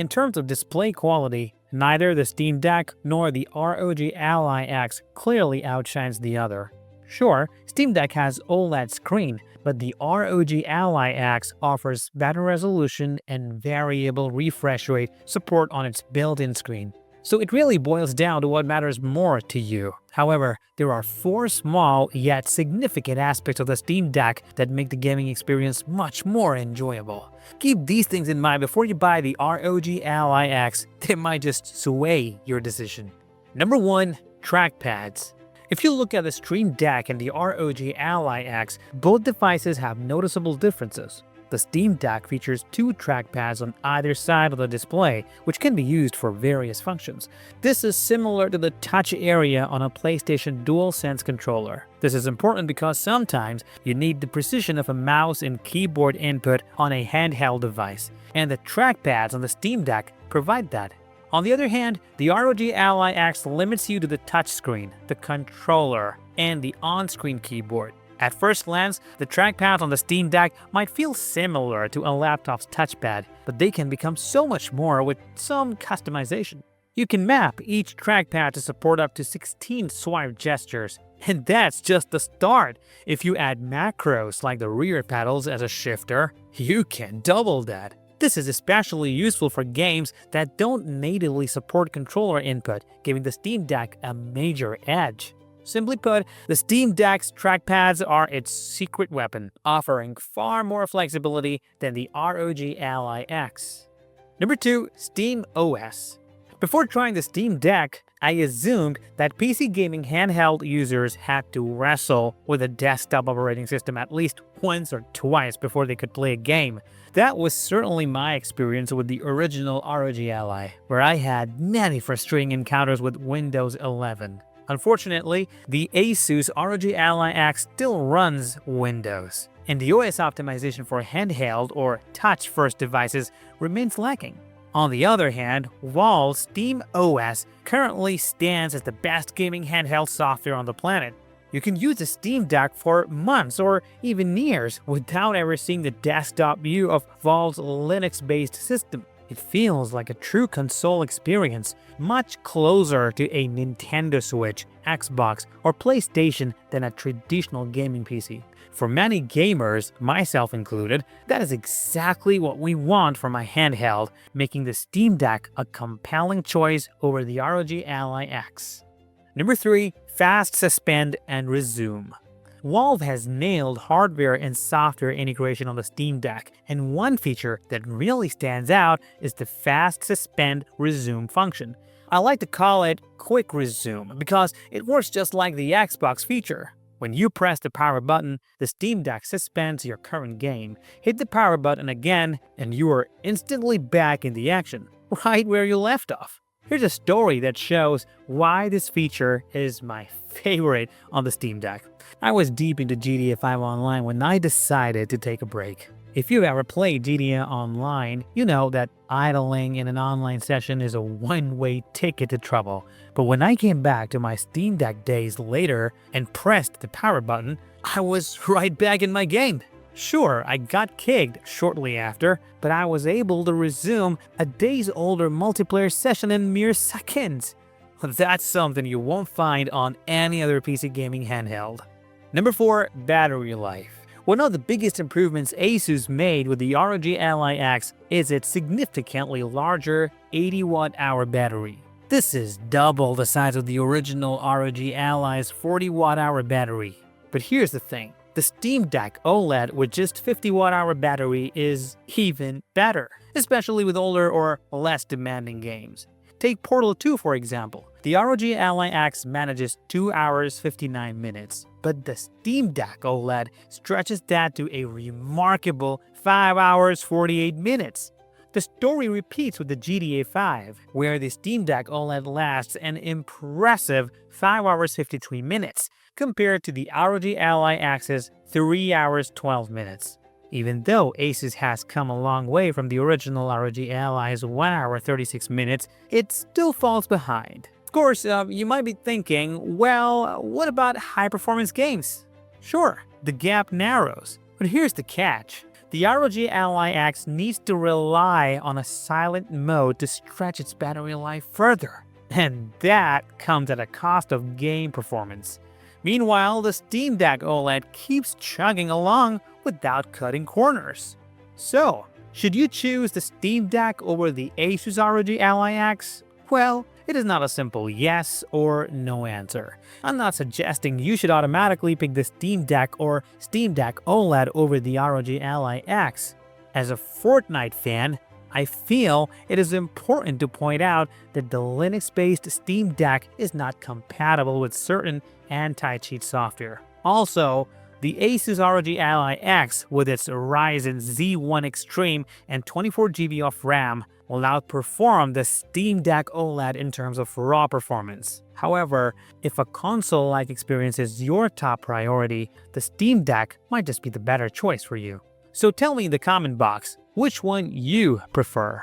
In terms of display quality, neither the Steam Deck nor the ROG Ally X clearly outshines the other. Sure, Steam Deck has OLED screen, but the ROG Ally X offers better resolution and variable refresh rate support on its built-in screen. So it really boils down to what matters more to you. However, there are 4 small yet significant aspects of the Steam Deck that make the gaming experience much more enjoyable. Keep these things in mind before you buy the ROG Ally X. They might just sway your decision. Number 1. Trackpads. If you look at the Steam Deck and the ROG Ally X, both devices have noticeable differences. The Steam Deck features 2 trackpads on either side of the display, which can be used for various functions. This is similar to the touch area on a PlayStation DualSense controller. This is important because sometimes you need the precision of a mouse and keyboard input on a handheld device, and the trackpads on the Steam Deck provide that. On the other hand, the ROG Ally X limits you to the touchscreen, the controller, and the on-screen keyboard. At first glance, the trackpads on the Steam Deck might feel similar to a laptop's touchpad, but they can become so much more with some customization. You can map each trackpad to support up to 16 swipe gestures, and that's just the start. If you add macros like the rear pedals as a shifter, you can double that. This is especially useful for games that don't natively support controller input, giving the Steam Deck a major edge. Simply put, the Steam Deck's trackpads are its secret weapon, offering far more flexibility than the ROG Ally X. Number 2. Steam OS. Before trying the Steam Deck, I assumed that PC gaming handheld users had to wrestle with a desktop operating system at least once or twice before they could play a game. That was certainly my experience with the original ROG Ally, where I had many frustrating encounters with Windows 11. Unfortunately, the Asus ROG Ally X still runs Windows, and the OS optimization for handheld or touch-first devices remains lacking. On the other hand, Valve's Steam OS currently stands as the best gaming handheld software on the planet. You can use the Steam Deck for months or even years without ever seeing the desktop view of Valve's Linux-based system. It feels like a true console experience, much closer to a Nintendo Switch, Xbox, or PlayStation than a traditional gaming PC. For many gamers, myself included, that is exactly what we want from a handheld, making the Steam Deck a compelling choice over the ROG Ally X. Number 3. Fast suspend and resume. Valve has nailed hardware and software integration on the Steam Deck, and one feature that really stands out is the fast suspend resume function. I like to call it quick resume because it works just like the Xbox feature. When you press the power button, the Steam Deck suspends your current game. Hit the power button again, and you are instantly back in the action, right where you left off. Here's a story that shows why this feature is my favorite on the Steam Deck. I was deep into GTA 5 Online when I decided to take a break. If you've ever played GTA Online, you know that idling in an online session is a one-way ticket to trouble. But when I came back to my Steam Deck days later and pressed the power button, I was right back in my game. Sure, I got kicked shortly after, but I was able to resume a days-older multiplayer session in mere seconds. That's something you won't find on any other PC gaming handheld. Number 4. Battery life. One of the biggest improvements Asus made with the ROG Ally X is its significantly larger 80 watt-hour battery. This is double the size of the original ROG Ally's 40 watt-hour battery. But here's the thing. The Steam Deck OLED with just 50 watt-hour battery is even better, especially with older or less demanding games. Take Portal 2 for example. The ROG Ally X manages 2 hours 59 minutes, but the Steam Deck OLED stretches that to a remarkable 5 hours 48 minutes. The story repeats with the GTA 5, where the Steam Deck OLED lasts an impressive 5 hours 53 minutes, compared to the ROG Ally X's 3 hours 12 minutes. Even though Asus has come a long way from the original ROG Ally's 1 hour 36 minutes, it still falls behind. Of course, you might be thinking, well, what about high-performance games? Sure, the gap narrows, but here's the catch. The ROG Ally X needs to rely on a silent mode to stretch its battery life further, and that comes at a cost of game performance. Meanwhile, the Steam Deck OLED keeps chugging along without cutting corners. So, should you choose the Steam Deck over the Asus ROG Ally X? Well, it is not a simple yes or no answer. I'm not suggesting you should automatically pick the Steam Deck or Steam Deck OLED over the ROG Ally X. As a Fortnite fan, I feel it is important to point out that the Linux-based Steam Deck is not compatible with certain anti-cheat software. Also, the Asus ROG Ally X with its Ryzen Z1 Extreme and 24GB of RAM will outperform the Steam Deck OLED in terms of raw performance. However, if a console-like experience is your top priority, the Steam Deck might just be the better choice for you. So tell me in the comment box which one you prefer.